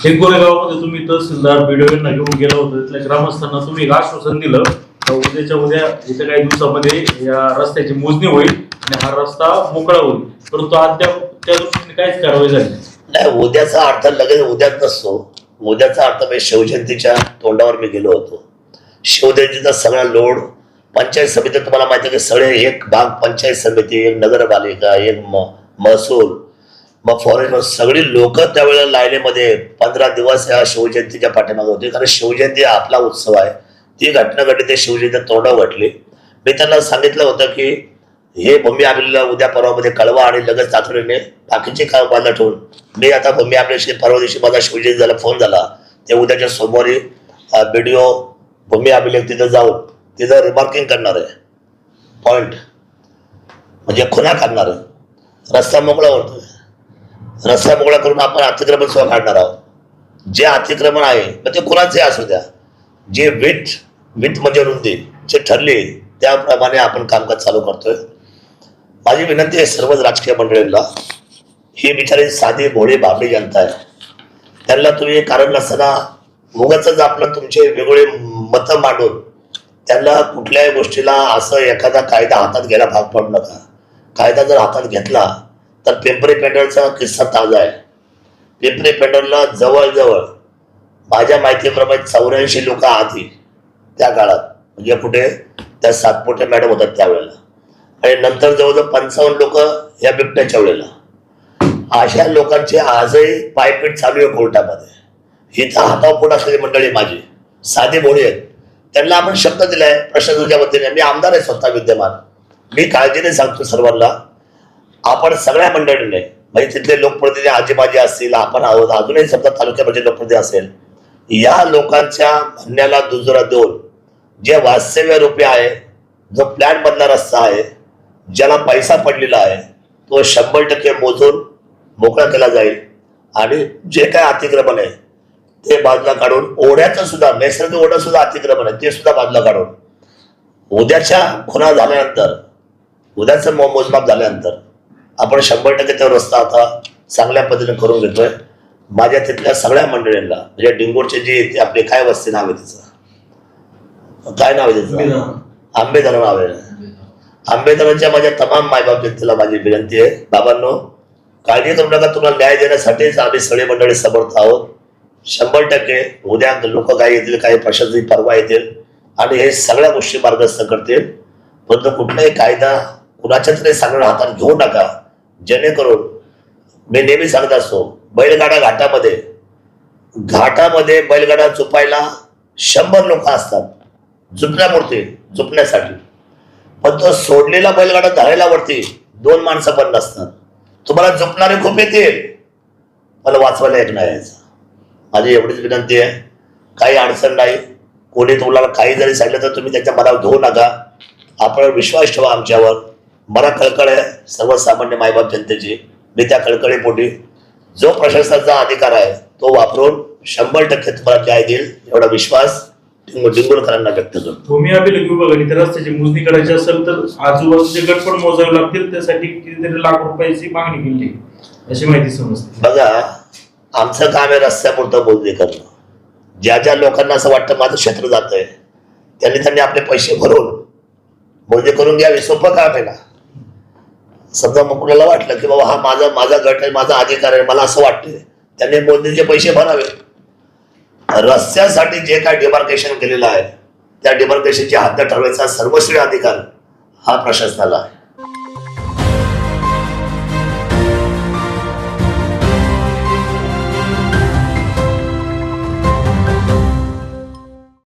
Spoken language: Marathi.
हिंगोली गावामध्ये तुम्ही तहसीलदार बीडीओ यांना घेऊन गेला होता, तिथल्या ग्रामस्थांना तुम्ही एक आश्वासन दिलं तर उद्याच्या उद्या इथे काही दिवसामध्ये या रस्त्याची मोजणी होईल आणि हा रस्ता मोकळा होईल, परंतु अद्याप त्या दृष्टीने काहीच कारवाई झाली नाही. उद्याचा अर्थ लगेच उद्याच नसतो. उद्याचा अर्थ म्हणजे शिवजयंतीच्या तोंडावर मी गेलो होतो. शिवजयंतीचा सगळा लोड पंचायत समिती, तुम्हाला माहिती आहे की सगळे एक भाग पंचायत समिती, एक नगरपालिका, एक महसूल, मग फॉरेस्ट, सगळी लोक त्यावेळेला लाईनीमध्ये 15 दिवस या शिवजयंतीच्या पाठीमागे होते. कारण शिवजयंती आपला उत्सव आहे. ती घटना घडली, ते शिवजयंती तोंडावर घडली. मी त्यांना सांगितलं होतं की हे भूमी आपल्याला उद्या परवामध्ये कळवा आणि लगेच तातडीने बाकीचे काम बांधला ठेवून मी आता भूमी आपल्याशी परवा दिवशी माझा शिवजयंती झाला फोन झाला, ते उद्याच्या सोमवारी बीडीओ भूमी अभिलेख तिथं जाऊन तिथं रिमार्किंग करणार आहे, पॉइंट म्हणजे खुणा काढणार आहे. रस्ता मोकळा होतोय. रस्ता मोकळा करून आपण अतिक्रमण सुद्धा काढणार आहोत. जे अतिक्रमण आहे मग ते कुणाचे असू द्या, जे विथ म्हणजे रुंदी जे ठरली त्याप्रमाणे आपण कामकाज चालू करतोय. माझी विनंती आहे सर्वच राजकीय मंडळींना, ही बिचारी साधी भोळी भाबडी जनता आहे, त्यांना तुम्ही कारण नसताना उगाचच आपलं तुमचे वेगवेगळे मतं मांडून त्यांना कुठल्याही गोष्टीला असं एखादा कायदा हातात घ्यायला भाग पडू नका. कायदा जर हातात घेतला तर पिंपरी पेंढरचा किस्सा ताजा आहे. पिंपरी पेंढरला जवळजवळ माझ्या माहितीप्रमाणे 84 लोक आधी त्या काळात, म्हणजे कुठे त्या सातपुते मॅडम होतात त्यावेळेला, आणि नंतर जवळजवळ 55 लोक या बिबट्याच्या वेळेला. अशा लोकांचे आजही पायपीट चालू आहे कोर्टामध्ये. इथं हातावपोट असलेली मंडळी माझी साधी भोळी आहेत, त्यांना आपण शब्द दिलाय प्रशासनाच्या वतीने. मी आमदार आहे स्वतः विद्यमान. मी काळजीने सांगतो सर्वांना, आपण सगळ्या मंडळीने म्हणजे तिथले लोकप्रतिनिधी आजीबाजी असतील, आपण आहोत, अजूनही समजा तालुक्यामध्ये लोकप्रतिनिधी असेल, या लोकांच्या म्हणण्याला दुजोरा देऊन जे वास्तव्य रूपे आहे, जो प्लॅन मधला रस्ता आहे, ज्याला पैसा पडलेला आहे, तो 100% मोजून मोकळा केला जाईल. आणि जे काय अतिक्रमण आहे ते बाजूला काढून, ओढ्याचं सुद्धा नैसर्गिक ओढं सुद्धा अतिक्रमण आहे ते सुद्धा बाजूला काढून, उद्याच्या खुणा झाल्यानंतर, उद्याचं मोजमाप झाल्यानंतर आपण 100% तो रस्ता आता चांगल्या पद्धतीने करून घेतोय. माझ्या तिथल्या सगळ्या मंडळींना, म्हणजे डिंगोरचे जे आपले काय वस्ती नाव आहे तिचं, काय नाव आहे तिचं, आंबेधरण नाव आहे. आंबेधरणच्या माझ्या तमाम मायबाप जनतेला माझी विनंती आहे, बाबांनो काळजी करू नका, तुम्हाला न्याय देण्यासाठीच आम्ही सगळे मंडळी समर्थ आहोत. 100% उद्या लोक काय येतील, काही प्रशासकीय परवा येतील आणि हे सगळ्या गोष्टी मार्गस्थ करतील. परंतु कुठलाही कायदा कुणाच्या तरी सांगणं हातात घेऊ नका, जेणेकरून मी नेहमी सांगत असतो, बैलगाडा घाटामध्ये बैलगाडा झुपायला 100 लोक असतात झुपण्यासाठी, पण तो सोडलेला बैलगाडा धरायला वरती 2 माणसं पण नसतात. तुम्हाला झुपणारे खूप येतील, मला वाचवायला एक नाही यायचं. माझी एवढीच विनंती आहे, काही अडचण नाही. कोणी तुम्हाला काही जरी सांगितलं तर तुम्ही त्याच्या मनावर घेऊ नका. आपण विश्वास ठेवा आमच्यावर. मला कळकळ आहे सर्वसामान्य मायबाप जनतेची. मी त्या कळकळीपोटी जो प्रशासनाचा अधिकार आहे तो वापरून 100% तुम्हाला न्याय देईल एवढा विश्वास डिंगोरकरांना व्यक्त करतो. भूमी अभिलेख विभागाने त्या रस्त्याची मोजणी करायची असेल तर आजूबाजूचे गट पण मोजावे लागतील, त्यासाठी कितीतरी लाख रुपयाची मागणी केली अशी माहिती समजते. बघा, आमचं काम आहे रस्त्यापुरतं मोजणी करणं. ज्या ज्या लोकांना असं वाटतं माझं क्षेत्र जात आहे त्यांनी आपले पैसे भरून मोजणी करून घ्यावी. सोपं काम आहे ना. समजा मग कुणाला वाटलं की बाबा हा माझा गट आहे, माझा अधिकार आहे, मला असं वाटतंय, त्यांनी मोजणीचे पैसे भरावे. रस्त्यासाठी जे काय डिमार्केशन केलेलं आहे त्या डिमार्केशनची हद्द ठरवायचा सर्वस्वी अधिकार हा प्रशासनाला आहे.